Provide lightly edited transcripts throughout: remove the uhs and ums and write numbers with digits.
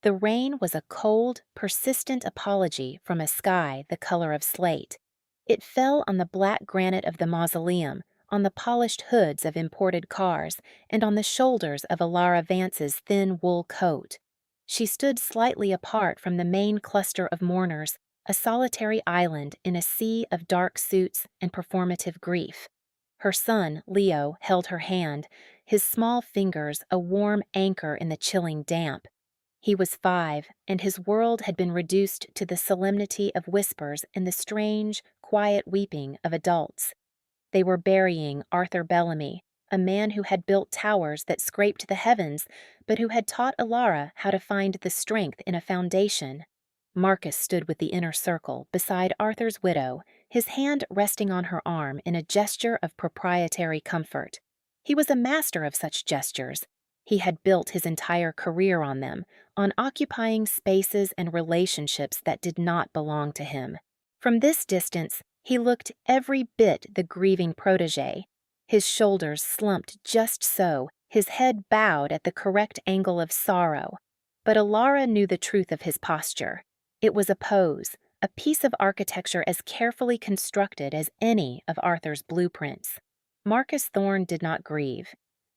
The rain was a cold, persistent apology from a sky the color of slate. It fell on the black granite of the mausoleum, on the polished hoods of imported cars, and on the shoulders of Alara Vance's thin wool coat. She stood slightly apart from the main cluster of mourners, a solitary island in a sea of dark suits and performative grief. Her son, Leo, held her hand, his small fingers a warm anchor in the chilling damp. He was 5, and his world had been reduced to the solemnity of whispers and the strange, quiet weeping of adults. They were burying Arthur Bellamy, a man who had built towers that scraped the heavens, but who had taught Alara how to find the strength in a foundation. Marcus stood with the inner circle, beside Arthur's widow, his hand resting on her arm in a gesture of proprietary comfort. He was a master of such gestures. He had built his entire career on them, on occupying spaces and relationships that did not belong to him. From this distance, he looked every bit the grieving protégé. His shoulders slumped just so, his head bowed at the correct angle of sorrow. But Alara knew the truth of his posture. It was a pose, a piece of architecture as carefully constructed as any of Arthur's blueprints. Marcus Thorne did not grieve.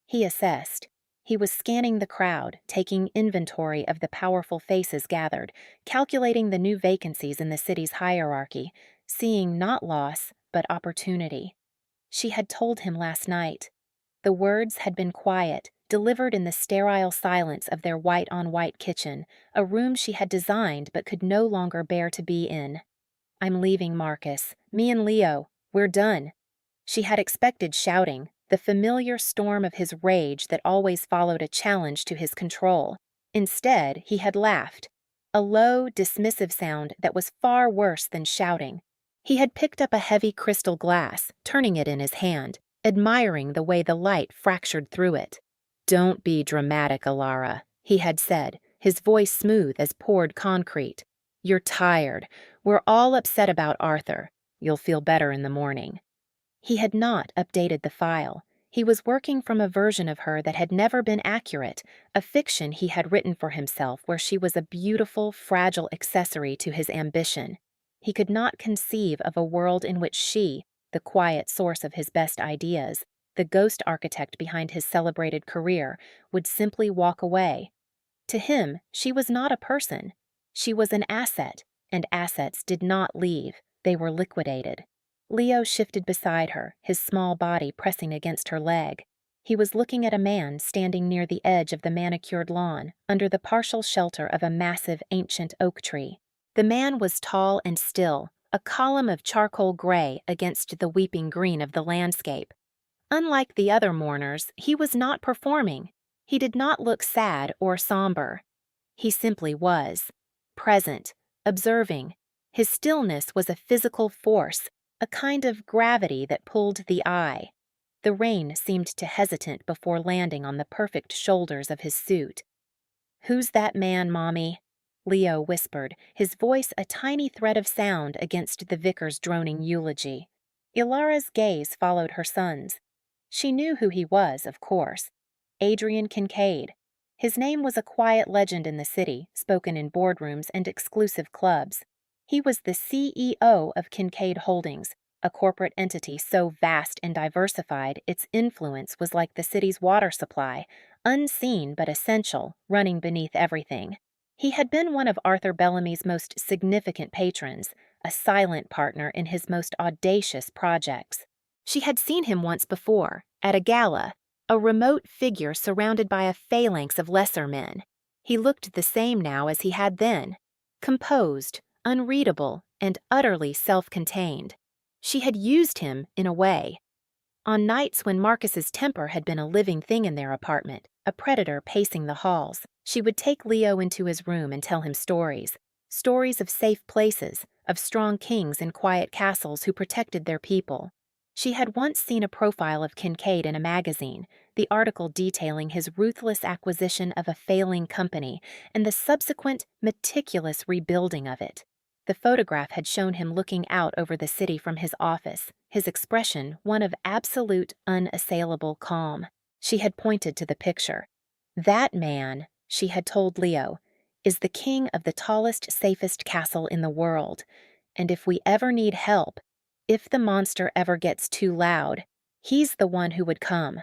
He assessed. He was scanning the crowd, taking inventory of the powerful faces gathered, calculating the new vacancies in the city's hierarchy, seeing not loss, but opportunity. She had told him last night. The words had been quiet, delivered in the sterile silence of their white-on-white kitchen, a room she had designed but could no longer bear to be in. "I'm leaving, Marcus. Me and Leo. We're done." She had expected shouting, the familiar storm of his rage that always followed a challenge to his control. Instead, he had laughed, a low, dismissive sound that was far worse than shouting. He had picked up a heavy crystal glass, turning it in his hand, admiring the way the light fractured through it. "Don't be dramatic, Alara," he had said, his voice smooth as poured concrete. "You're tired. We're all upset about Arthur. You'll feel better in the morning." He had not updated the file. He was working from a version of her that had never been accurate, a fiction he had written for himself where she was a beautiful, fragile accessory to his ambition. He could not conceive of a world in which she, the quiet source of his best ideas, the ghost architect behind his celebrated career, would simply walk away. To him, she was not a person. She was an asset, and assets did not leave. They were liquidated. Leo shifted beside her, his small body pressing against her leg. He was looking at a man standing near the edge of the manicured lawn, under the partial shelter of a massive ancient oak tree. The man was tall and still, a column of charcoal gray against the weeping green of the landscape. Unlike the other mourners, he was not performing. He did not look sad or somber. He simply was. Present, observing. His stillness was a physical force, a kind of gravity that pulled the eye. The rain seemed to hesitate before landing on the perfect shoulders of his suit. "Who's that man, Mommy?" Leo whispered, his voice a tiny thread of sound against the vicar's droning eulogy. Ilara's gaze followed her son's. She knew who he was, of course. Adrian Kincaid. His name was a quiet legend in the city, spoken in boardrooms and exclusive clubs. He was the CEO of Kincaid Holdings, a corporate entity so vast and diversified its influence was like the city's water supply, unseen but essential, running beneath everything. He had been one of Arthur Bellamy's most significant patrons, a silent partner in his most audacious projects. She had seen him once before, at a gala, a remote figure surrounded by a phalanx of lesser men. He looked the same now as he had then, composed, unreadable, and utterly self-contained. She had used him in a way. On nights when Marcus's temper had been a living thing in their apartment, a predator pacing the halls, she would take Leo into his room and tell him stories. Stories of safe places, of strong kings in quiet castles who protected their people. She had once seen a profile of Kincaid in a magazine, the article detailing his ruthless acquisition of a failing company and the subsequent meticulous rebuilding of it. The photograph had shown him looking out over the city from his office, his expression one of absolute, unassailable calm. She had pointed to the picture. "That man," she had told Leo, is the king of the tallest, safest castle in the world, and if we ever need help, if the monster ever gets too loud, he's the one who would come.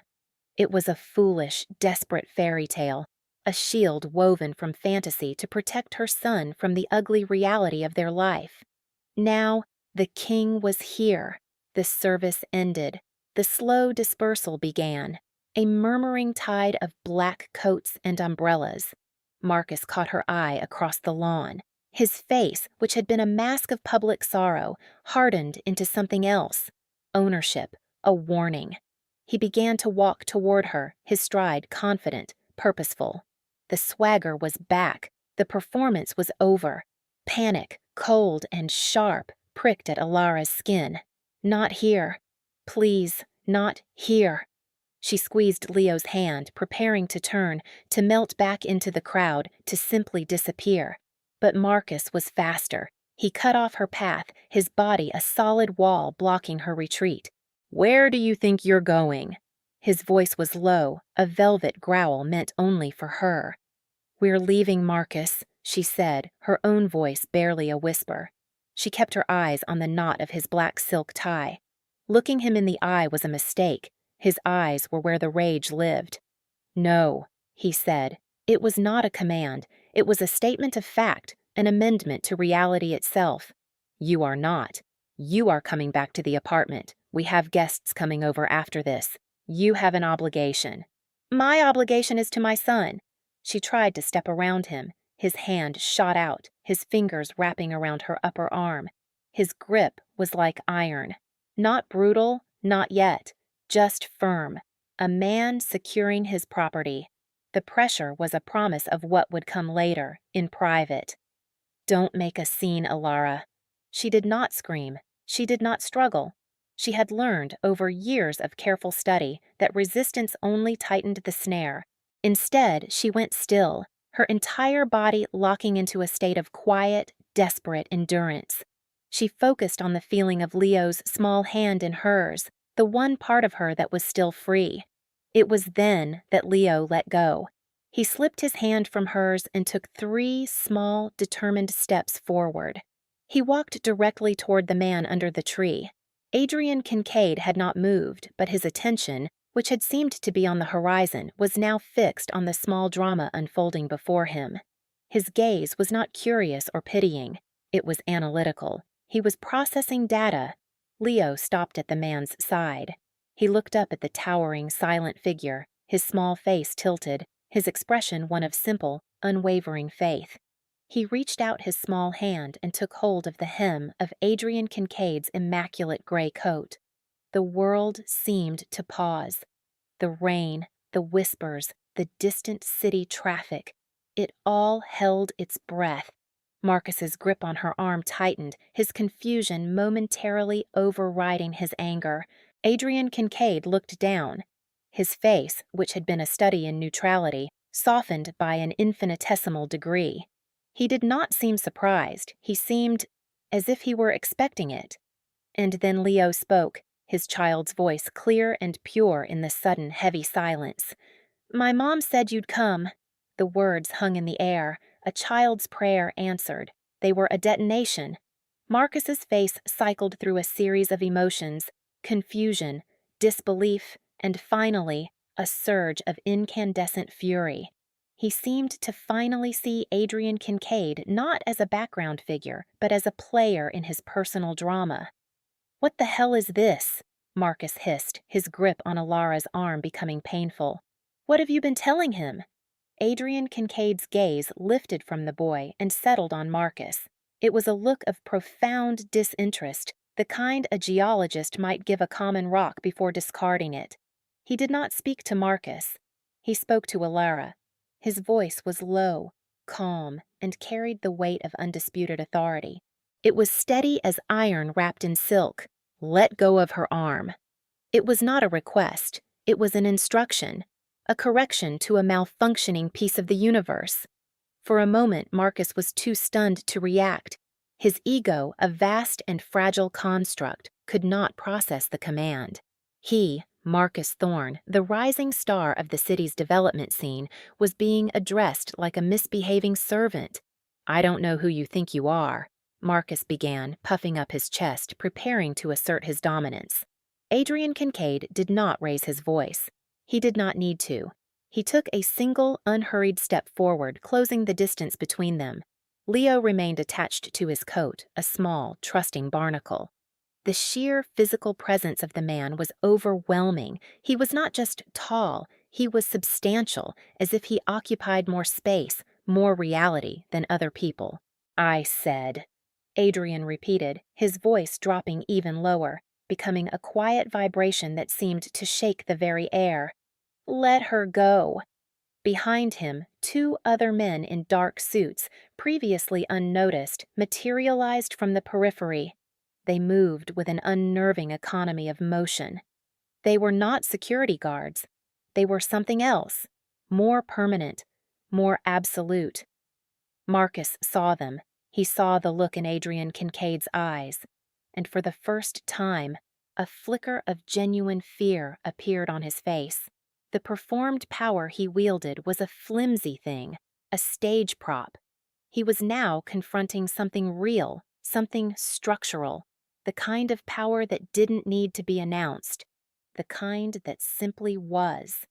It was a foolish, desperate fairy tale, a shield woven from fantasy to protect her son from the ugly reality of their life. Now, the king was here. The service ended. The slow dispersal began. A murmuring tide of black coats and umbrellas. Marcus caught her eye across the lawn. His face, which had been a mask of public sorrow, hardened into something else. Ownership, a warning. He began to walk toward her, his stride confident, purposeful. The swagger was back. The performance was over. Panic, cold and sharp, pricked at Alara's skin. Not here. Please, not here. She squeezed Leo's hand, preparing to turn, to melt back into the crowd, to simply disappear. But Marcus was faster. He cut off her path, his body a solid wall blocking her retreat. "Where do you think you're going?" His voice was low, a velvet growl meant only for her. "We're leaving, Marcus," she said, her own voice barely a whisper. She kept her eyes on the knot of his black silk tie. Looking him in the eye was a mistake. His eyes were where the rage lived. "No," he said. It was not a command. It was a statement of fact, an amendment to reality itself. "You are not. You are coming back to the apartment. We have guests coming over after this. You have an obligation." "My obligation is to my son." She tried to step around him. His hand shot out, his fingers wrapping around her upper arm. His grip was like iron. Not brutal, not yet, just firm. A man securing his property. The pressure was a promise of what would come later, in private. "Don't make a scene, Alara." She did not scream. She did not struggle. She had learned, over years of careful study, that resistance only tightened the snare. Instead, she went still, her entire body locking into a state of quiet, desperate endurance. She focused on the feeling of Leo's small hand in hers, the one part of her that was still free. It was then that Leo let go. He slipped his hand from hers and took 3 small, determined steps forward. He walked directly toward the man under the tree. Adrian Kincaid had not moved, but his attention, which had seemed to be on the horizon, was now fixed on the small drama unfolding before him. His gaze was not curious or pitying. It was analytical. He was processing data. Leo stopped at the man's side. He looked up at the towering, silent figure, his small face tilted, his expression one of simple, unwavering faith. He reached out his small hand and took hold of the hem of Adrian Kincaid's immaculate gray coat. The world seemed to pause. The rain, the whispers, the distant city traffic. It all held its breath. Marcus's grip on her arm tightened, his confusion momentarily overriding his anger. Adrian Kincaid looked down. His face, which had been a study in neutrality, softened by an infinitesimal degree. He did not seem surprised. He seemed as if he were expecting it. And then Leo spoke, his child's voice clear and pure in the sudden, heavy silence. "My mom said you'd come." The words hung in the air, a child's prayer answered. They were a detonation. Marcus's face cycled through a series of emotions, confusion, disbelief, and finally, a surge of incandescent fury. He seemed to finally see Adrian Kincaid not as a background figure, but as a player in his personal drama. "What the hell is this?" Marcus hissed, his grip on Alara's arm becoming painful. "What have you been telling him?" Adrian Kincaid's gaze lifted from the boy and settled on Marcus. It was a look of profound disinterest, the kind a geologist might give a common rock before discarding it. He did not speak to Marcus. He spoke to Alara. His voice was low, calm, and carried the weight of undisputed authority. It was steady as iron wrapped in silk. Let go of her arm. It was not a request. It was an instruction, a correction to a malfunctioning piece of the universe. For a moment, Marcus was too stunned to react. His ego, a vast and fragile construct, could not process the command. He, Marcus Thorne, the rising star of the city's development scene, was being addressed like a misbehaving servant. "I don't know who you think you are," Marcus began, puffing up his chest, preparing to assert his dominance. Adrian Kincaid did not raise his voice. He did not need to. He took a single, unhurried step forward, closing the distance between them. Leo remained attached to his coat, a small, trusting barnacle. The sheer physical presence of the man was overwhelming. He was not just tall, he was substantial, as if he occupied more space, more reality than other people. "I said," Adrian repeated, his voice dropping even lower, becoming a quiet vibration that seemed to shake the very air. "Let her go." Behind him, two other men in dark suits, previously unnoticed, materialized from the periphery. They moved with an unnerving economy of motion. They were not security guards. They were something else, more permanent, more absolute. Marcus saw them. He saw the look in Adrian Kincaid's eyes. And for the first time, a flicker of genuine fear appeared on his face. The performed power he wielded was a flimsy thing, a stage prop. He was now confronting something real, something structural, the kind of power that didn't need to be announced, the kind that simply was.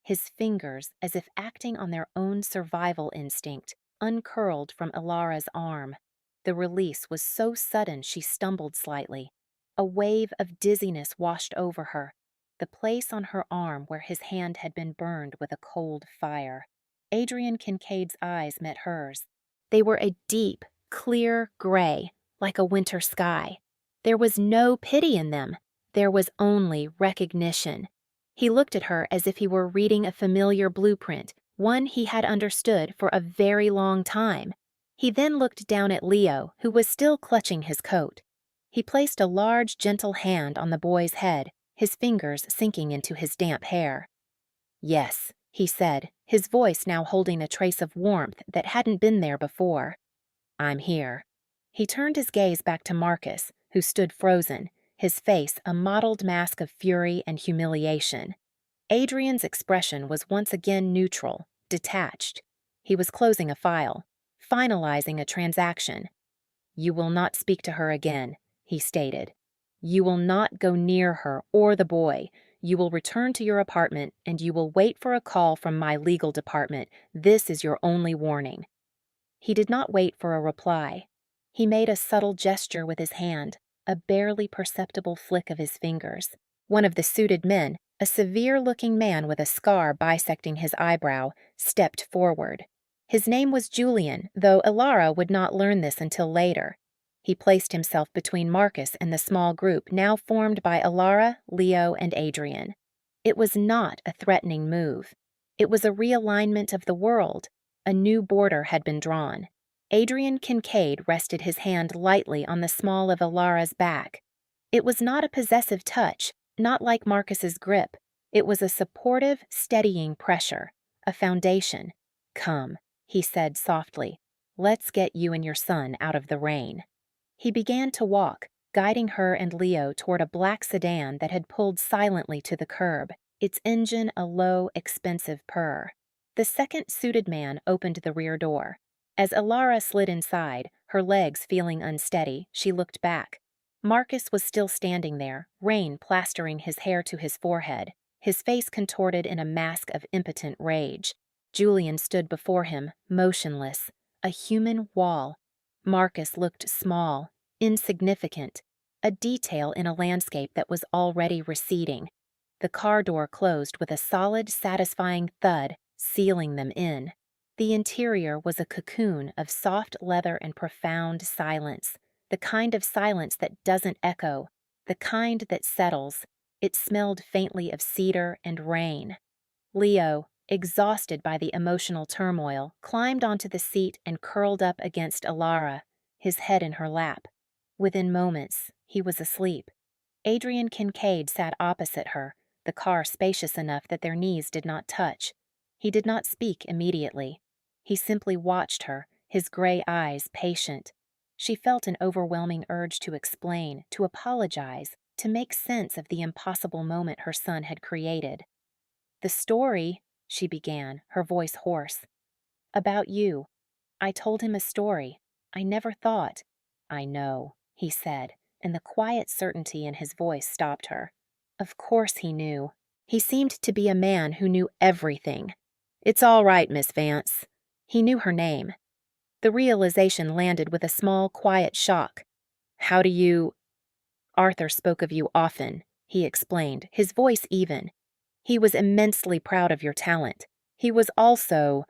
His fingers, as if acting on their own survival instinct, uncurled from Ilara's arm. The release was so sudden she stumbled slightly. A wave of dizziness washed over her, the place on her arm where his hand had been burned with a cold fire. Adrian Kincaid's eyes met hers. They were a deep, clear gray, like a winter sky. There was no pity in them. There was only recognition. He looked at her as if he were reading a familiar blueprint, one he had understood for a very long time. He then looked down at Leo, who was still clutching his coat. He placed a large, gentle hand on the boy's head, his fingers sinking into his damp hair. "Yes," he said, his voice now holding a trace of warmth that hadn't been there before. "I'm here." He turned his gaze back to Marcus, who stood frozen, his face a mottled mask of fury and humiliation. Adrian's expression was once again neutral, detached. He was closing a file, finalizing a transaction. "You will not speak to her again," he stated. "You will not go near her or the boy. You will return to your apartment, and you will wait for a call from my legal department. This is your only warning." He did not wait for a reply. He made a subtle gesture with his hand, a barely perceptible flick of his fingers. One of the suited men, a severe-looking man with a scar bisecting his eyebrow, stepped forward. His name was Julian, though Ilara would not learn this until later. He placed himself between Marcus and the small group now formed by Ilara, Leo, and Adrian. It was not a threatening move. It was a realignment of the world. A new border had been drawn. Adrian Kincaid rested his hand lightly on the small of Ilara's back. It was not a possessive touch, not like Marcus's grip. It was a supportive, steadying pressure, a foundation. "Come," he said softly. "Let's get you and your son out of the rain." He began to walk, guiding her and Leo toward a black sedan that had pulled silently to the curb, its engine a low, expensive purr. The second suited man opened the rear door. As Ilara slid inside, her legs feeling unsteady, she looked back. Marcus was still standing there, rain plastering his hair to his forehead, his face contorted in a mask of impotent rage. Julian stood before him, motionless, a human wall. Marcus looked small, insignificant, a detail in a landscape that was already receding. The car door closed with a solid, satisfying thud, sealing them in. The interior was a cocoon of soft leather and profound silence, the kind of silence that doesn't echo, the kind that settles. It smelled faintly of cedar and rain. Leo, exhausted by the emotional turmoil, climbed onto the seat and curled up against Ilara, his head in her lap. Within moments, he was asleep. Adrian Kincaid sat opposite her, the car spacious enough that their knees did not touch. He did not speak immediately. He simply watched her, his gray eyes patient. She felt an overwhelming urge to explain, to apologize, to make sense of the impossible moment her son had created. "The story," she began, her voice hoarse, "about you. I told him a story. I never thought—" "I know," he said, and the quiet certainty in his voice stopped her. Of course he knew. He seemed to be a man who knew everything. "It's all right, Miss Vance." He knew her name. The realization landed with a small, quiet shock. "How do you—" "Arthur spoke of you often," he explained, his voice even. "He was immensely proud of your talent. He was also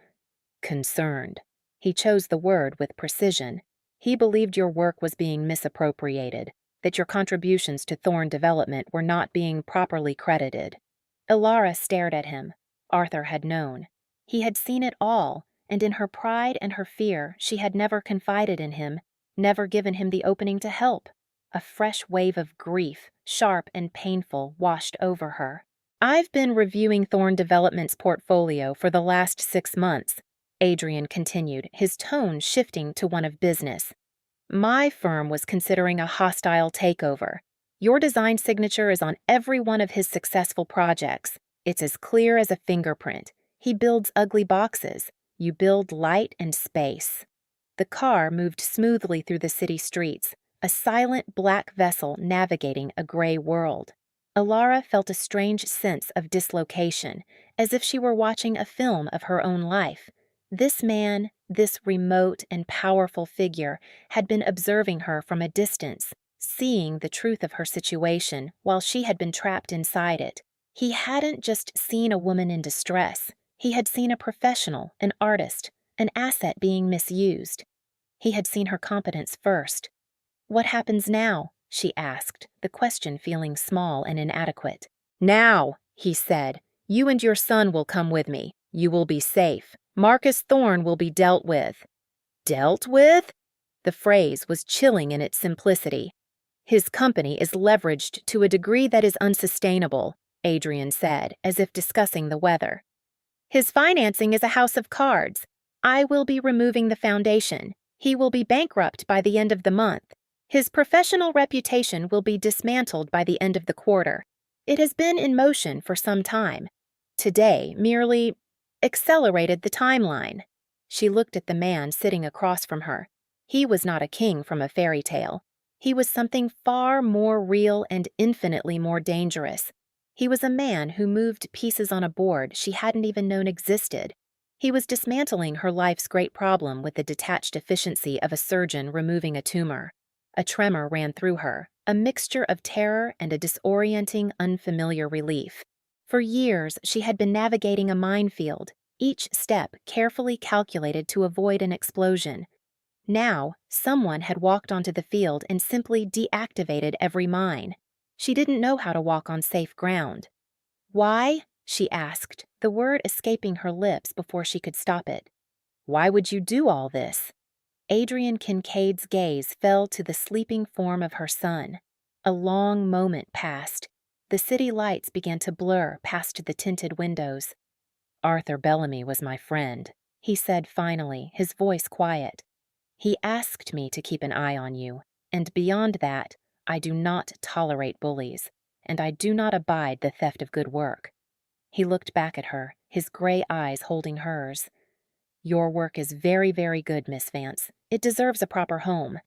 concerned." He chose the word with precision. "He believed your work was being misappropriated, that your contributions to Thorne development were not being properly credited." Ilara stared at him. Arthur had known. He had seen it all, and in her pride and her fear, she had never confided in him, never given him the opening to help. A fresh wave of grief, sharp and painful, washed over her. "I've been reviewing Thorne Development's portfolio for the last 6 months," Adrian continued, his tone shifting to one of business. "My firm was considering a hostile takeover. Your design signature is on every one of his successful projects. It's as clear as a fingerprint. He builds ugly boxes. You build light and space." The car moved smoothly through the city streets, a silent black vessel navigating a gray world. Ilara felt a strange sense of dislocation, as if she were watching a film of her own life. This man, this remote and powerful figure, had been observing her from a distance, seeing the truth of her situation while she had been trapped inside it. He hadn't just seen a woman in distress. He had seen a professional, an artist, an asset being misused. He had seen her competence first. "What happens now?" she asked, the question feeling small and inadequate. "Now," he said, "you and your son will come with me. You will be safe. Marcus Thorne will be dealt with." "Dealt with?" The phrase was chilling in its simplicity. "His company is leveraged to a degree that is unsustainable," Adrian said, as if discussing the weather. "His financing is a house of cards. I will be removing the foundation. He will be bankrupt by the end of the month. His professional reputation will be dismantled by the end of the quarter. It has been in motion for some time. Today merely accelerated the timeline." She looked at the man sitting across from her. He was not a king from a fairy tale. He was something far more real and infinitely more dangerous. He was a man who moved pieces on a board she hadn't even known existed. He was dismantling her life's great problem with the detached efficiency of a surgeon removing a tumor. A tremor ran through her, a mixture of terror and a disorienting, unfamiliar relief. For years, she had been navigating a minefield, each step carefully calculated to avoid an explosion. Now, someone had walked onto the field and simply deactivated every mine. She didn't know how to walk on safe ground. "Why?" she asked, the word escaping her lips before she could stop it. "Why would you do all this?" Adrian Kincaid's gaze fell to the sleeping form of her son. A long moment passed. The city lights began to blur past the tinted windows. "Arthur Bellamy was my friend," he said finally, his voice quiet. "He asked me to keep an eye on you, and beyond that, I do not tolerate bullies, and I do not abide the theft of good work." He looked back at her, his gray eyes holding hers. "Your work is very, very good, Miss Vance. It deserves a proper home."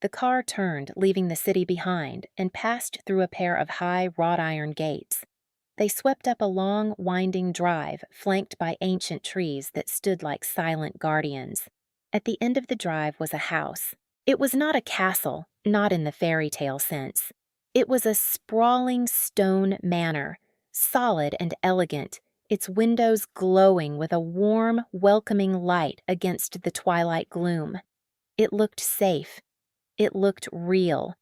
The car turned, leaving the city behind, and passed through a pair of high wrought-iron gates. They swept up a long, winding drive flanked by ancient trees that stood like silent guardians. At the end of the drive was a house. It was not a castle, not in the fairy tale sense. It was a sprawling stone manor, solid and elegant, its windows glowing with a warm, welcoming light against the twilight gloom. It looked safe. It looked real.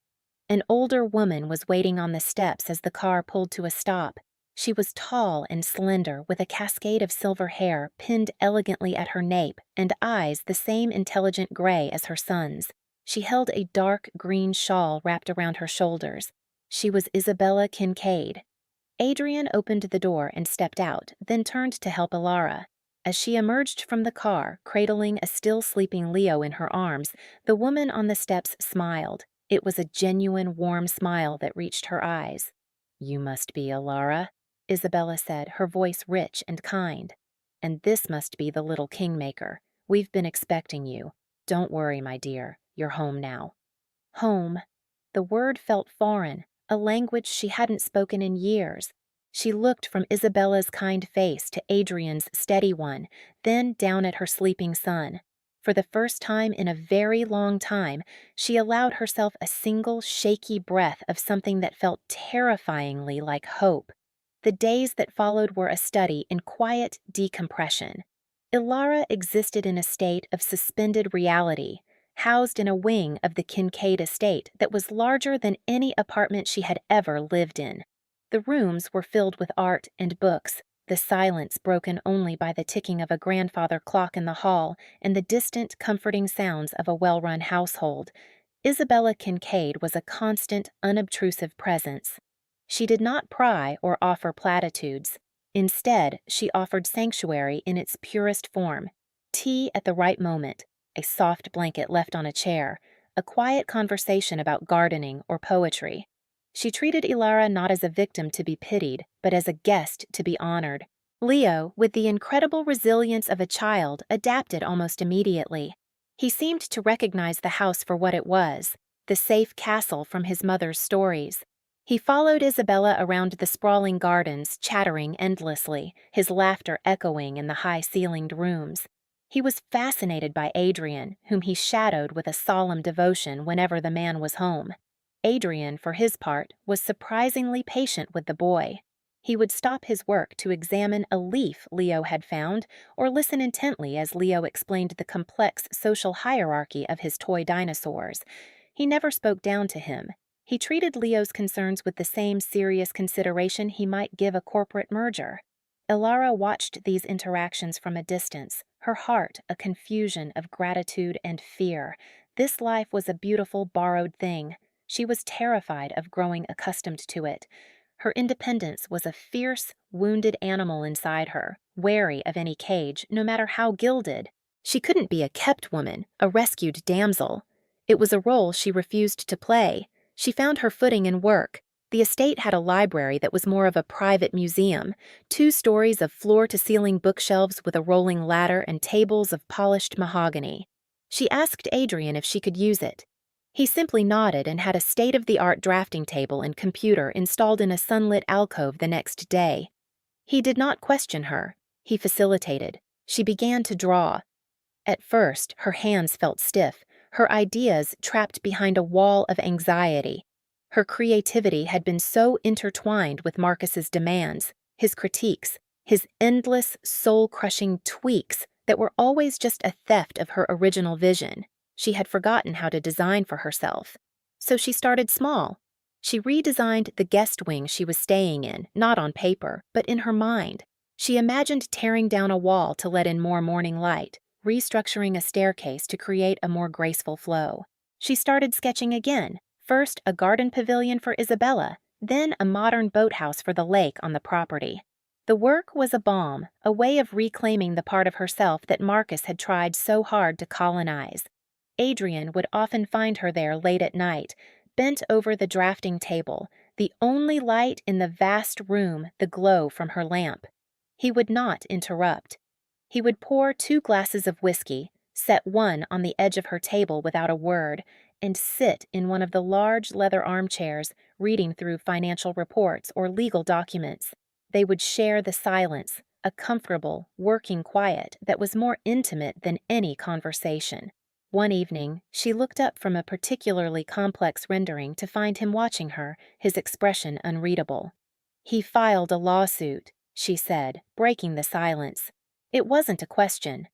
An older woman was waiting on the steps as the car pulled to a stop. She was tall and slender, with a cascade of silver hair pinned elegantly at her nape and eyes the same intelligent gray as her son's. She held a dark green shawl wrapped around her shoulders. She was Isabella Kincaid. Adrian opened the door and stepped out, then turned to help Ilara. As she emerged from the car, cradling a still sleeping Leo in her arms, the woman on the steps smiled. It was a genuine warm smile that reached her eyes. "You must be Alara," Isabella said, her voice rich and kind. "And this must be the little kingmaker. We've been expecting you. Don't worry, my dear. You're home now." Home. The word felt foreign, a language she hadn't spoken in years. She looked from Isabella's kind face to Adrian's steady one, then down at her sleeping son. For the first time in a very long time, she allowed herself a single shaky breath of something that felt terrifyingly like hope. The days that followed were a study in quiet decompression. Ilara existed in a state of suspended reality, housed in a wing of the Kincaid estate that was larger than any apartment she had ever lived in. The rooms were filled with art and books, the silence broken only by the ticking of a grandfather clock in the hall and the distant, comforting sounds of a well-run household. Isabella Kincaid was a constant, unobtrusive presence. She did not pry or offer platitudes. Instead, she offered sanctuary in its purest form: tea at the right moment, a soft blanket left on a chair, a quiet conversation about gardening or poetry. She treated Ilara not as a victim to be pitied, but as a guest to be honored. Leo, with the incredible resilience of a child, adapted almost immediately. He seemed to recognize the house for what it was, the safe castle from his mother's stories. He followed Isabella around the sprawling gardens, chattering endlessly, his laughter echoing in the high-ceilinged rooms. He was fascinated by Adrian, whom he shadowed with a solemn devotion whenever the man was home. Adrian, for his part, was surprisingly patient with the boy. He would stop his work to examine a leaf Leo had found or listen intently as Leo explained the complex social hierarchy of his toy dinosaurs. He never spoke down to him. He treated Leo's concerns with the same serious consideration he might give a corporate merger. Ilara watched these interactions from a distance, her heart a confusion of gratitude and fear. This life was a beautiful, borrowed thing. She was terrified of growing accustomed to it. Her independence was a fierce, wounded animal inside her, wary of any cage, no matter how gilded. She couldn't be a kept woman, a rescued damsel. It was a role she refused to play. She found her footing in work. The estate had a library that was more of a private museum, 2 stories of floor-to-ceiling bookshelves with a rolling ladder and tables of polished mahogany. She asked Adrian if she could use it. He simply nodded and had a state-of-the-art drafting table and computer installed in a sunlit alcove the next day. He did not question her. He facilitated. She began to draw. At first, her hands felt stiff, her ideas trapped behind a wall of anxiety. Her creativity had been so intertwined with Marcus's demands, his critiques, his endless, soul-crushing tweaks that were always just a theft of her original vision. She had forgotten how to design for herself. So she started small. She redesigned the guest wing she was staying in, not on paper, but in her mind. She imagined tearing down a wall to let in more morning light, restructuring a staircase to create a more graceful flow. She started sketching again, first a garden pavilion for Isabella, then a modern boathouse for the lake on the property. The work was a balm, a way of reclaiming the part of herself that Marcus had tried so hard to colonize. Adrian would often find her there late at night, bent over the drafting table, the only light in the vast room the glow from her lamp. He would not interrupt. He would pour 2 glasses of whiskey, set one on the edge of her table without a word, and sit in one of the large leather armchairs, reading through financial reports or legal documents. They would share the silence, a comfortable, working quiet that was more intimate than any conversation. One evening, she looked up from a particularly complex rendering to find him watching her, his expression unreadable. "He filed a lawsuit," she said, breaking the silence. It wasn't a question.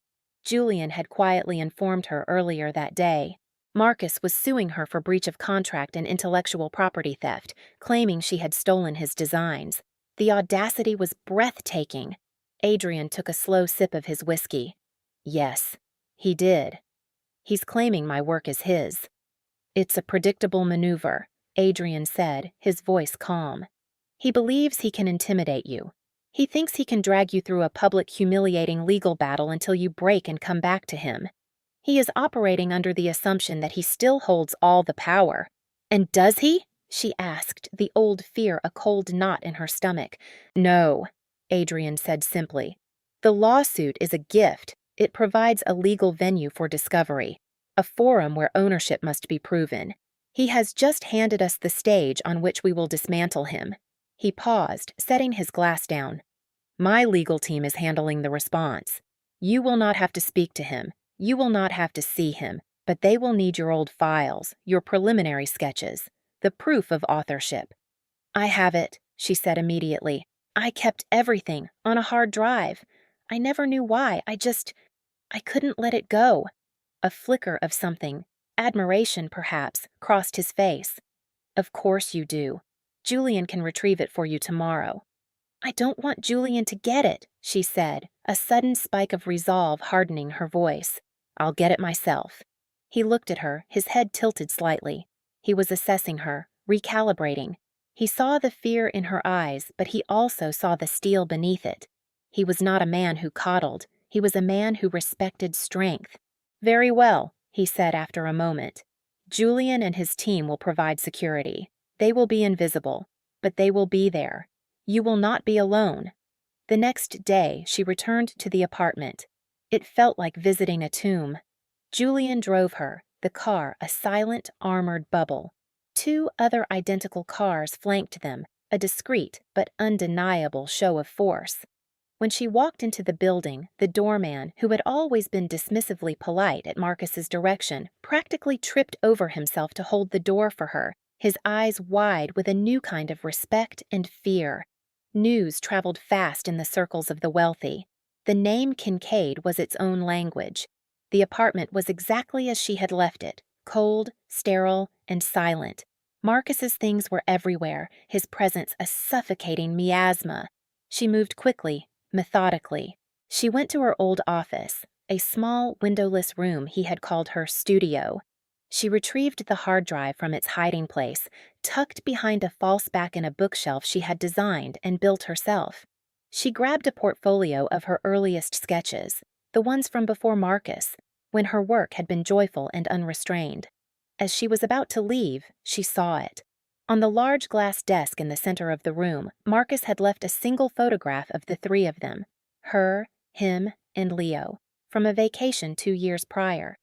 Julian had quietly informed her earlier that day. Marcus was suing her for breach of contract and intellectual property theft, claiming she had stolen his designs. The audacity was breathtaking. Adrian took a slow sip of his whiskey. "Yes, he did. He's claiming my work is his." "It's a predictable maneuver," Adrian said, his voice calm. "He believes he can intimidate you. He thinks he can drag you through a public, humiliating legal battle until you break and come back to him. He is operating under the assumption that he still holds all the power. And does he? She asked, the old fear a cold knot in her stomach. No, Adrian said simply. The lawsuit is a gift. It provides a legal venue for discovery, a forum where ownership must be proven. He has just handed us the stage on which we will dismantle him. He paused, setting his glass down. My legal team is handling the response. You will not have to speak to him. You will not have to see him, but they will need your old files, your preliminary sketches, the proof of authorship. I have it, she said immediately. I kept everything on a hard drive. I never knew why. I couldn't let it go. A flicker of something, admiration perhaps, crossed his face. Of course you do. Julian can retrieve it for you tomorrow. I don't want Julian to get it, she said, a sudden spike of resolve hardening her voice. I'll get it myself. He looked at her, his head tilted slightly. He was assessing her, recalibrating. He saw the fear in her eyes, but he also saw the steel beneath it. He was not a man who coddled. He was a man who respected strength. Very well, he said after a moment. Julian and his team will provide security. They will be invisible, but they will be there. You will not be alone. The next day, she returned to the apartment. It felt like visiting a tomb. Julian drove her, the car a silent, armored bubble. 2 other identical cars flanked them, a discreet but undeniable show of force. When she walked into the building, the doorman, who had always been dismissively polite at Marcus's direction, practically tripped over himself to hold the door for her, his eyes wide with a new kind of respect and fear. News traveled fast in the circles of the wealthy. The name Kincaid was its own language. The apartment was exactly as she had left it, cold, sterile, and silent. Marcus's things were everywhere, his presence a suffocating miasma. She moved quickly, methodically. She went to her old office, a small, windowless room he had called her studio. She retrieved the hard drive from its hiding place, tucked behind a false back in a bookshelf she had designed and built herself. She grabbed a portfolio of her earliest sketches, the ones from before Marcus, when her work had been joyful and unrestrained. As she was about to leave, she saw it. On the large glass desk in the center of the room, Marcus had left a single photograph of the 3 of them, her, him, and Leo, from a vacation 2 years prior.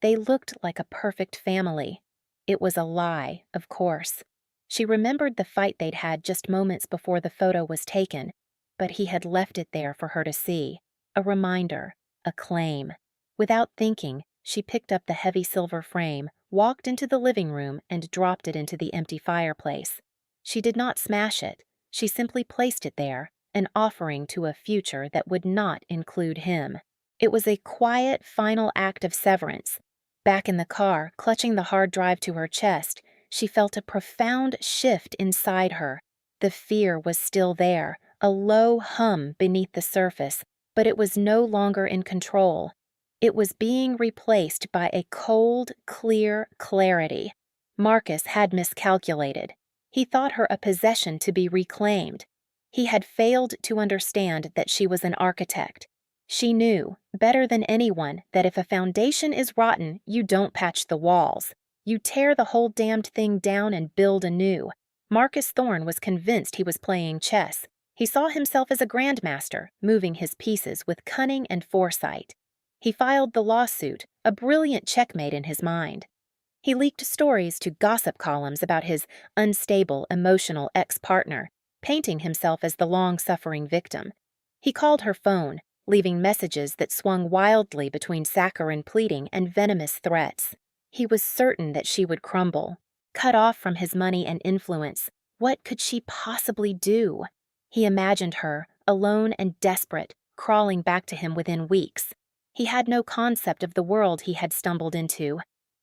They looked like a perfect family. It was a lie, of course. She remembered the fight they'd had just moments before the photo was taken, but he had left it there for her to see. A reminder, a claim. Without thinking, she picked up the heavy silver frame, walked into the living room, and dropped it into the empty fireplace. She did not smash it. She simply placed it there, an offering to a future that would not include him. It was a quiet, final act of severance. Back in the car, clutching the hard drive to her chest, she felt a profound shift inside her. The fear was still there, a low hum beneath the surface, but it was no longer in control. It was being replaced by a cold, clear clarity. Marcus had miscalculated. He thought her a possession to be reclaimed. He had failed to understand that she was an architect. She knew, better than anyone, that if a foundation is rotten, you don't patch the walls. You tear the whole damned thing down and build anew. Marcus Thorne was convinced he was playing chess. He saw himself as a grandmaster, moving his pieces with cunning and foresight. He filed the lawsuit, a brilliant checkmate in his mind. He leaked stories to gossip columns about his unstable, emotional ex-partner, painting himself as the long-suffering victim. He called her phone, leaving messages that swung wildly between saccharine pleading and venomous threats. He was certain that she would crumble. Cut off from his money and influence, what could she possibly do? He imagined her, alone and desperate, crawling back to him within weeks. He had no concept of the world he had stumbled into.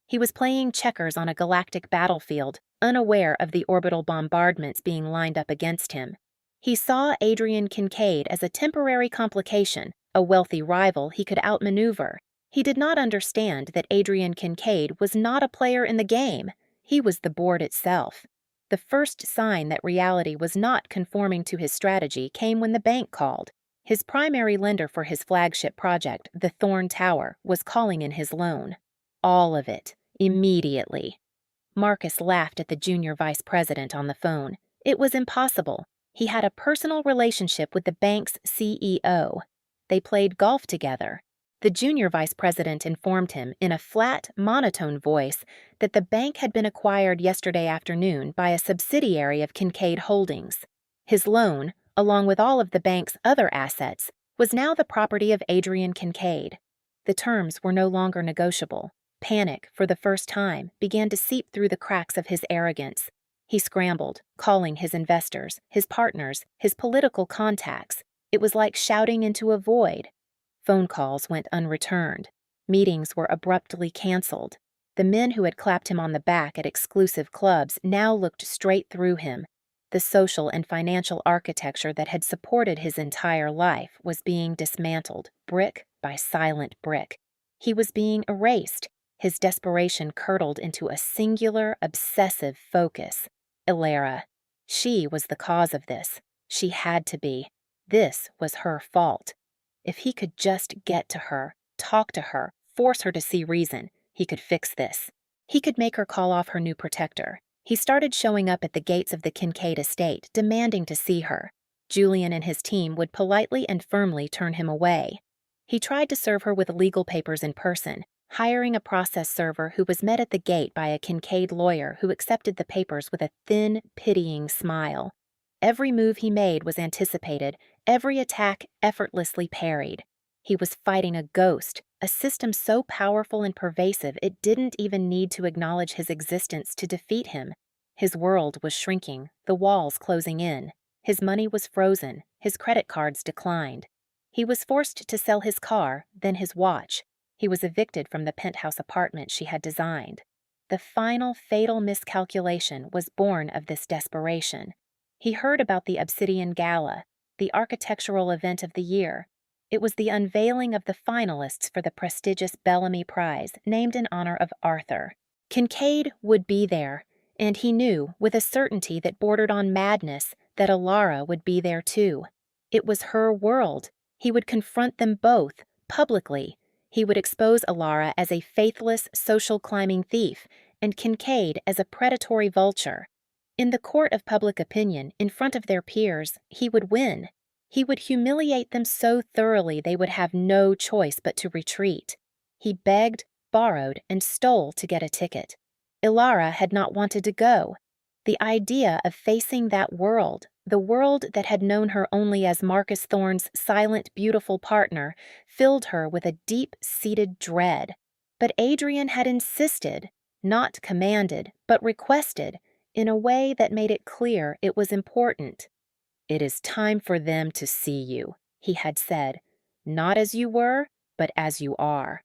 He was playing checkers on a galactic battlefield, unaware of the orbital bombardments being lined up against him. He saw Adrian Kincaid as a temporary complication, a wealthy rival he could outmaneuver. He did not understand that Adrian Kincaid was not a player in the game. He was the board itself. The first sign that reality was not conforming to his strategy came when the bank called. His primary lender for his flagship project, the Thorne Tower, was calling in his loan. All of it, immediately. Marcus laughed at the junior vice president on the phone. It was impossible. He had a personal relationship with the bank's CEO. They played golf together. The junior vice president informed him in a flat, monotone voice that the bank had been acquired yesterday afternoon by a subsidiary of Kincaid Holdings. His loan, along with all of the bank's other assets, was now the property of Adrian Kincaid. The terms were no longer negotiable. Panic, for the first time, began to seep through the cracks of his arrogance. He scrambled, calling his investors, his partners, his political contacts. It was like shouting into a void. Phone calls went unreturned. Meetings were abruptly canceled. The men who had clapped him on the back at exclusive clubs now looked straight through him. The social and financial architecture that had supported his entire life was being dismantled, brick by silent brick. He was being erased. His desperation curdled into a singular, obsessive focus. Elara. She was the cause of this. She had to be. This was her fault. If he could just get to her, talk to her, force her to see reason, he could fix this. He could make her call off her new protector. He started showing up at the gates of the Kincaid estate, demanding to see her. Julian and his team would politely and firmly turn him away. He tried to serve her with legal papers in person, hiring a process server who was met at the gate by a Kincaid lawyer who accepted the papers with a thin, pitying smile. Every move he made was anticipated, every attack effortlessly parried. He was fighting a ghost, a system so powerful and pervasive it didn't even need to acknowledge his existence to defeat him. His world was shrinking, the walls closing in. His money was frozen, his credit cards declined. He was forced to sell his car, then his watch. He was evicted from the penthouse apartment she had designed. The final fatal miscalculation was born of this desperation. He heard about the Obsidian Gala, the architectural event of the year. It was the unveiling of the finalists for the prestigious Bellamy Prize, named in honor of Arthur. Kincaid would be there, and he knew, with a certainty that bordered on madness, that Elara would be there too. It was her world. He would confront them both, publicly. He would expose Elara as a faithless, social climbing thief, and Kincaid as a predatory vulture. In the court of public opinion, in front of their peers, he would win. He would humiliate them so thoroughly they would have no choice but to retreat. He begged, borrowed, and stole to get a ticket. Elara had not wanted to go. The idea of facing that world, the world that had known her only as Marcus Thorne's silent, beautiful partner, filled her with a deep-seated dread. But Adrian had insisted, not commanded, but requested, in a way that made it clear it was important. "It is time for them to see you," he had said, "not as you were, but as you are."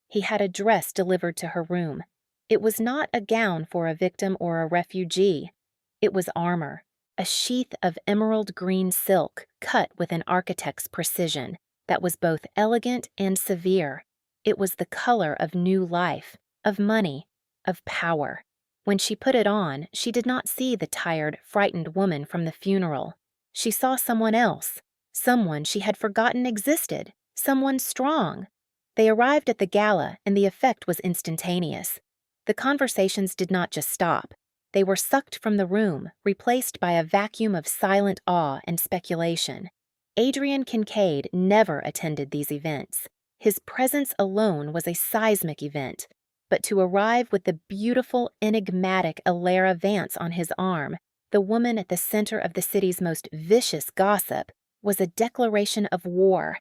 He had a dress delivered to her room. It was not a gown for a victim or a refugee. It was armor, a sheath of emerald green silk cut with an architect's precision that was both elegant and severe. It was the color of new life, of money, of power. When she put it on, she did not see the tired, frightened woman from the funeral. She saw someone else, someone she had forgotten existed, someone strong. They arrived at the gala, and the effect was instantaneous. The conversations did not just stop. They were sucked from the room, replaced by a vacuum of silent awe and speculation. Adrian Kincaid never attended these events. His presence alone was a seismic event. But to arrive with the beautiful, enigmatic Elara Vance on his arm, the woman at the center of the city's most vicious gossip, was a declaration of war.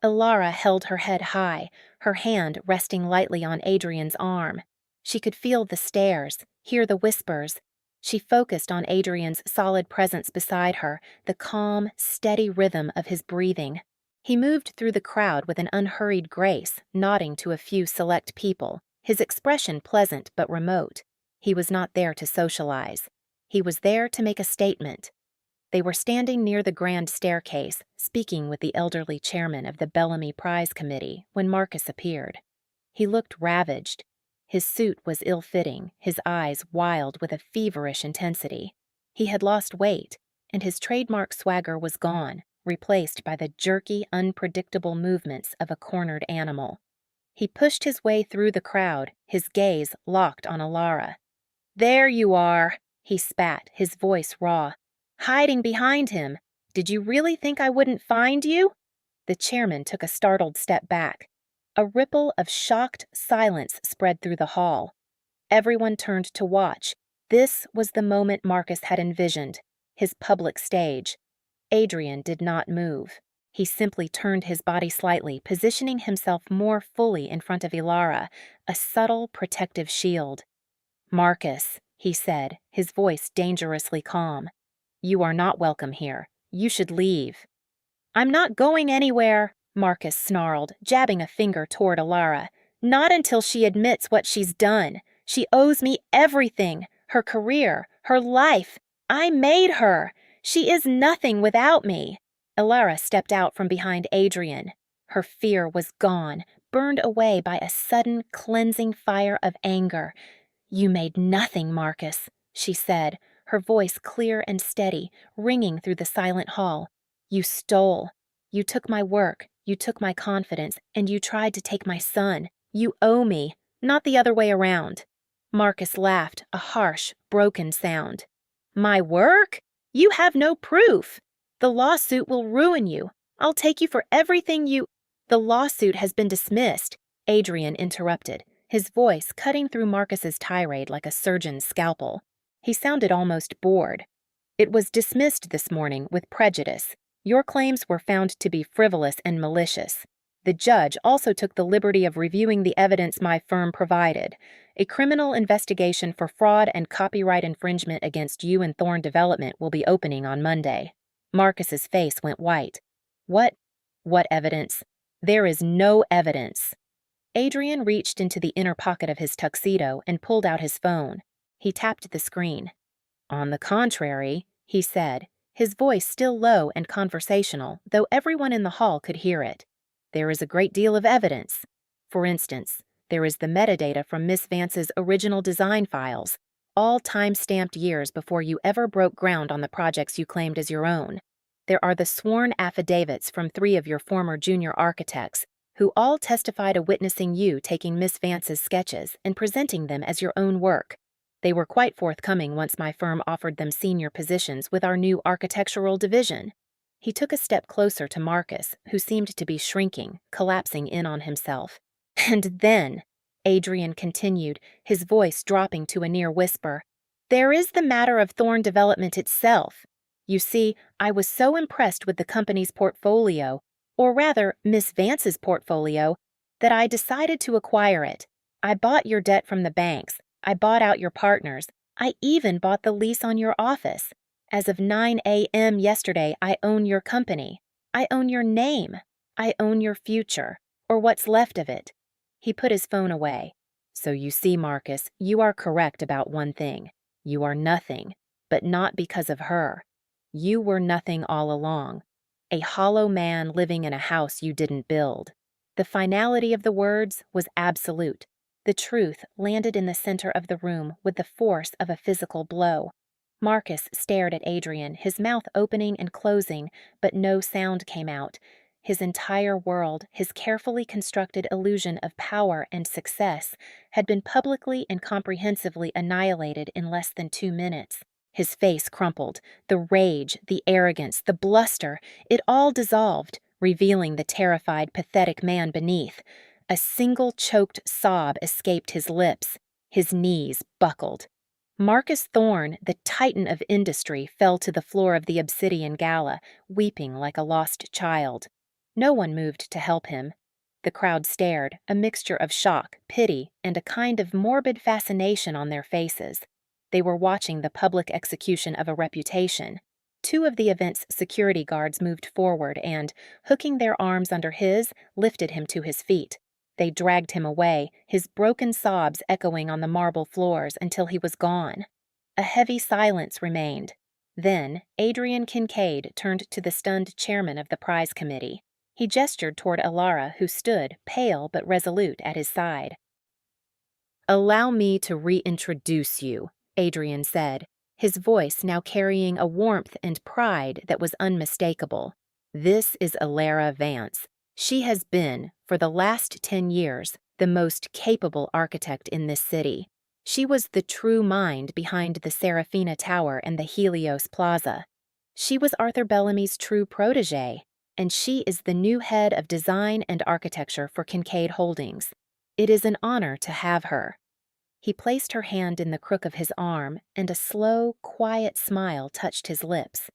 Elara held her head high, her hand resting lightly on Adrian's arm. She could feel the stares, hear the whispers. She focused on Adrian's solid presence beside her, the calm, steady rhythm of his breathing. He moved through the crowd with an unhurried grace, nodding to a few select people, his expression pleasant but remote. He was not there to socialize. He was there to make a statement. They were standing near the grand staircase, speaking with the elderly chairman of the Bellamy Prize Committee, when Marcus appeared. He looked ravaged. His suit was ill-fitting, his eyes wild with a feverish intensity. He had lost weight, and his trademark swagger was gone, replaced by the jerky, unpredictable movements of a cornered animal. He pushed his way through the crowd, his gaze locked on Elara. There you are, he spat, his voice raw. Hiding behind him. Did you really think I wouldn't find you? The chairman took a startled step back. A ripple of shocked silence spread through the hall. Everyone turned to watch. This was the moment Marcus had envisioned, his public stage. Adrian did not move. He simply turned his body slightly, positioning himself more fully in front of Ilara, a subtle protective shield. Marcus, he said, his voice dangerously calm. You are not welcome here. You should leave. I'm not going anywhere, Marcus snarled, jabbing a finger toward Ilara. Not until she admits what she's done. She owes me everything. Her career, her life. I made her. She is nothing without me. Ilara stepped out from behind Adrian. Her fear was gone, burned away by a sudden cleansing fire of anger. You made nothing, Marcus, she said, her voice clear and steady, ringing through the silent hall. You stole. You took my work, you took my confidence, and you tried to take my son. You owe me, not the other way around. Marcus laughed, a harsh, broken sound. My work? You have no proof. The lawsuit will ruin you. I'll take you for everything you— The lawsuit has been dismissed, Adrian interrupted, his voice cutting through Marcus's tirade like a surgeon's scalpel. He sounded almost bored. It was dismissed this morning with prejudice. Your claims were found to be frivolous and malicious. The judge also took the liberty of reviewing the evidence my firm provided. A criminal investigation for fraud and copyright infringement against you and Thorn Development will be opening on Monday. Marcus's face went white. What evidence? There is no evidence. Adrian reached into the inner pocket of his tuxedo and pulled out his phone. He tapped the screen. On the contrary, he said, his voice still low and conversational, though everyone in the hall could hear it. There is a great deal of evidence. For instance, there is the metadata from Miss Vance's original design files, all time-stamped years before you ever broke ground on the projects you claimed as your own. There are the sworn affidavits from 3 of your former junior architects, who all testified to witnessing you taking Miss Vance's sketches and presenting them as your own work. They were quite forthcoming once my firm offered them senior positions with our new architectural division. He took a step closer to Marcus, who seemed to be shrinking, collapsing in on himself. And then, Adrian continued, his voice dropping to a near whisper, there is the matter of Thorn Development itself. You see, I was so impressed with the company's portfolio, or rather, Miss Vance's portfolio, that I decided to acquire it. I bought your debt from the banks. I bought out your partners. I even bought the lease on your office. As of 9 a.m. yesterday, I own your company. I own your name. I own your future, or what's left of it. He put his phone away. So you see, Marcus, you are correct about one thing. You are nothing, but not because of her. You were nothing all along. A hollow man living in a house you didn't build. The finality of the words was absolute. The truth landed in the center of the room with the force of a physical blow. Marcus stared at Adrian, his mouth opening and closing, but no sound came out. His entire world, his carefully constructed illusion of power and success, had been publicly and comprehensively annihilated in less than 2 minutes. His face crumpled. The rage, the arrogance, the bluster, it all dissolved, revealing the terrified, pathetic man beneath. A single choked sob escaped his lips. His knees buckled. Marcus Thorn, the titan of industry, fell to the floor of the Obsidian Gala, weeping like a lost child. No one moved to help him. The crowd stared, a mixture of shock, pity, and a kind of morbid fascination on their faces. They were watching the public execution of a reputation. 2 of the event's security guards moved forward and, hooking their arms under his, lifted him to his feet. They dragged him away, his broken sobs echoing on the marble floors until he was gone. A heavy silence remained. Then, Adrian Kincaid turned to the stunned chairman of the prize committee. He gestured toward Ilara, who stood, pale but resolute, at his side. Allow me to reintroduce you, Adrian said, his voice now carrying a warmth and pride that was unmistakable. This is Ilara Vance. She has been, for the last 10 years, the most capable architect in this city. She was the true mind behind the Serafina Tower and the Helios Plaza. She was Arthur Bellamy's true protégé, and she is the new head of design and architecture for Kincaid Holdings. It is an honor to have her." He placed her hand in the crook of his arm, and a slow, quiet smile touched his lips.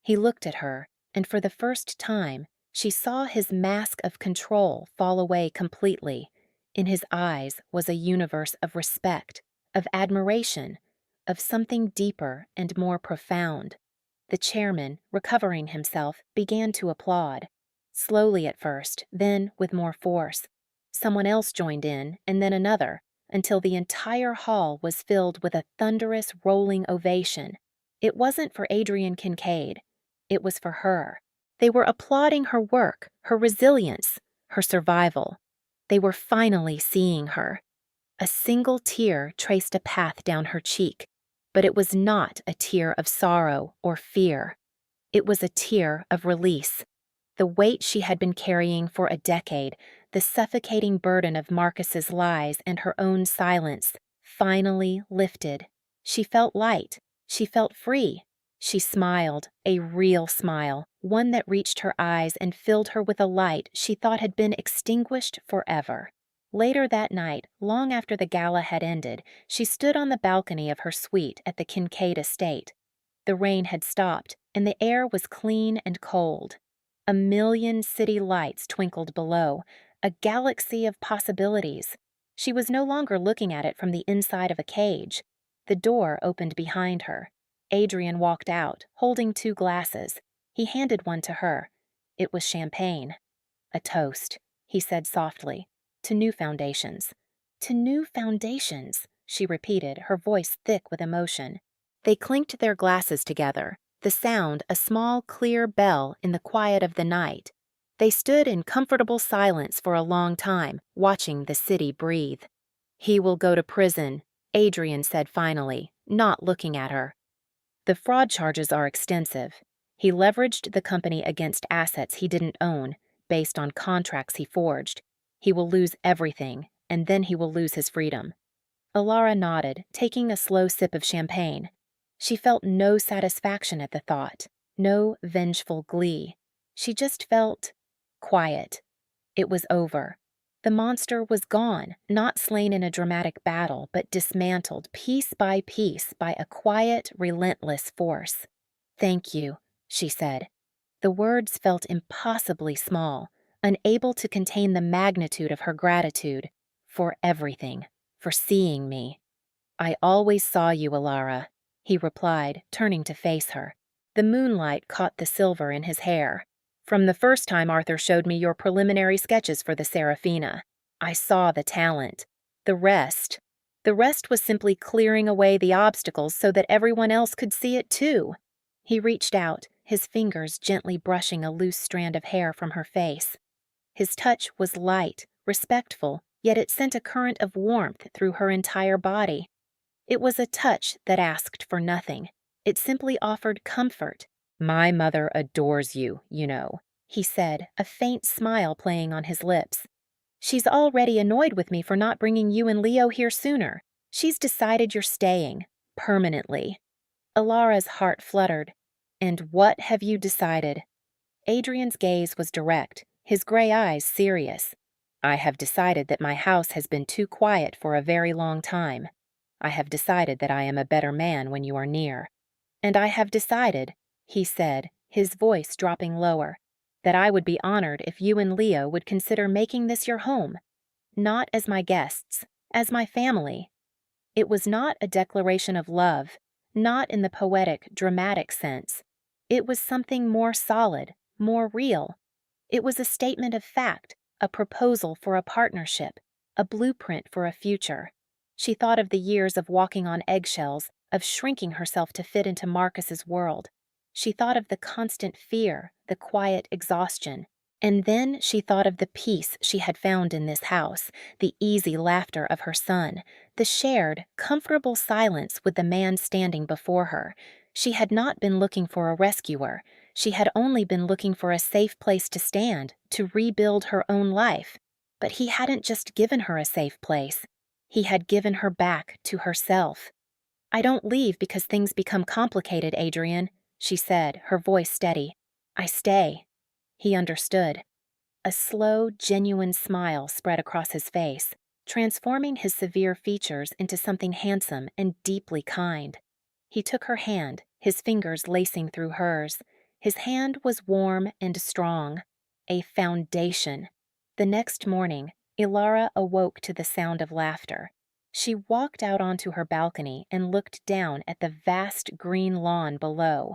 He looked at her, and for the first time, she saw his mask of control fall away completely. In his eyes was a universe of respect, of admiration, of something deeper and more profound. The chairman, recovering himself, began to applaud. Slowly at first, then with more force. Someone else joined in, and then another, until the entire hall was filled with a thunderous, rolling ovation. It wasn't for Adrienne Kincaid. It was for her. They were applauding her work, her resilience, her survival. They were finally seeing her. A single tear traced a path down her cheek, but it was not a tear of sorrow or fear. It was a tear of release. The weight she had been carrying for a decade, the suffocating burden of Marcus's lies and her own silence, finally lifted. She felt light. She felt free. She smiled, a real smile, one that reached her eyes and filled her with a light she thought had been extinguished forever. Later that night, long after the gala had ended, she stood on the balcony of her suite at the Kincaid estate. The rain had stopped, and the air was clean and cold. A million city lights twinkled below, a galaxy of possibilities. She was no longer looking at it from the inside of a cage. The door opened behind her. Adrian walked out, holding 2 glasses. He handed one to her. It was champagne. "A toast," he said softly, "to new foundations." "To new foundations," she repeated, her voice thick with emotion. They clinked their glasses together, the sound a small, clear bell in the quiet of the night. They stood in comfortable silence for a long time, watching the city breathe. "He will go to prison," Adrian said finally, not looking at her. "The fraud charges are extensive. He leveraged the company against assets he didn't own, based on contracts he forged. He will lose everything, and then he will lose his freedom." Alara nodded, taking a slow sip of champagne. She felt no satisfaction at the thought, no vengeful glee. She just felt quiet. It was over. The monster was gone, not slain in a dramatic battle, but dismantled piece by a quiet, relentless force. "Thank you," she said. The words felt impossibly small, unable to contain the magnitude of her gratitude. "For everything. For seeing me." "I always saw you, Alara," he replied, turning to face her. The moonlight caught the silver in his hair. "From the first time Arthur showed me your preliminary sketches for the Serafina. I saw the talent. The rest was simply clearing away the obstacles so that everyone else could see it too." He reached out, his fingers gently brushing a loose strand of hair from her face. His touch was light, respectful, yet it sent a current of warmth through her entire body. It was a touch that asked for nothing. It simply offered comfort. "My mother adores you, you know," he said, a faint smile playing on his lips. "She's already annoyed with me for not bringing you and Leo here sooner. She's decided you're staying. Permanently." Alara's heart fluttered. "And what have you decided?" Adrian's gaze was direct, his gray eyes serious. "I have decided that my house has been too quiet for a very long time. I have decided that I am a better man when you are near. And I have decided," he said, his voice dropping lower, "that I would be honored if you and Leo would consider making this your home. Not as my guests, as my family." It was not a declaration of love, not in the poetic, dramatic sense. It was something more solid, more real. It was a statement of fact, a proposal for a partnership, a blueprint for a future. She thought of the years of walking on eggshells, of shrinking herself to fit into Marcus's world. She thought of the constant fear, the quiet exhaustion. And then she thought of the peace she had found in this house, the easy laughter of her son, the shared, comfortable silence with the man standing before her. She had not been looking for a rescuer. She had only been looking for a safe place to stand, to rebuild her own life. But he hadn't just given her a safe place. He had given her back to herself. "I don't leave because things become complicated, Adrian," she said, her voice steady. "I stay." He understood. A slow, genuine smile spread across his face, transforming his severe features into something handsome and deeply kind. He took her hand, his fingers lacing through hers. His hand was warm and strong. A foundation. The next morning, Ilara awoke to the sound of laughter. She walked out onto her balcony and looked down at the vast green lawn below.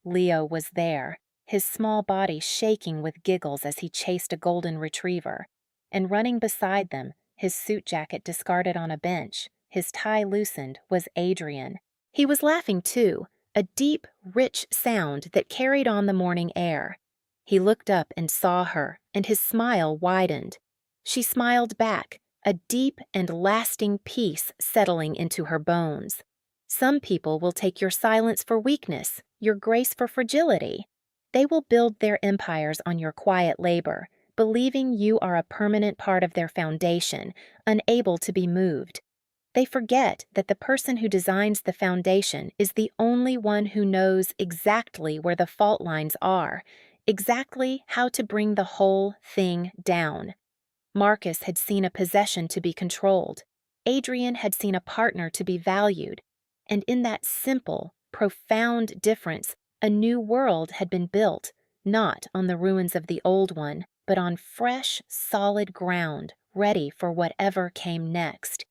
Leo was there, his small body shaking with giggles as he chased a golden retriever. And running beside them, his suit jacket discarded on a bench, his tie loosened, was Adrian. He was laughing too, a deep, rich sound that carried on the morning air. He looked up and saw her, and his smile widened. She smiled back, a deep and lasting peace settling into her bones. Some people will take your silence for weakness, your grace for fragility. They will build their empires on your quiet labor, believing you are a permanent part of their foundation, unable to be moved. They forget that the person who designs the foundation is the only one who knows exactly where the fault lines are, exactly how to bring the whole thing down. Marcus had seen a possession to be controlled. Adrian had seen a partner to be valued. And in that simple, profound difference, a new world had been built, not on the ruins of the old one, but on fresh, solid ground, ready for whatever came next.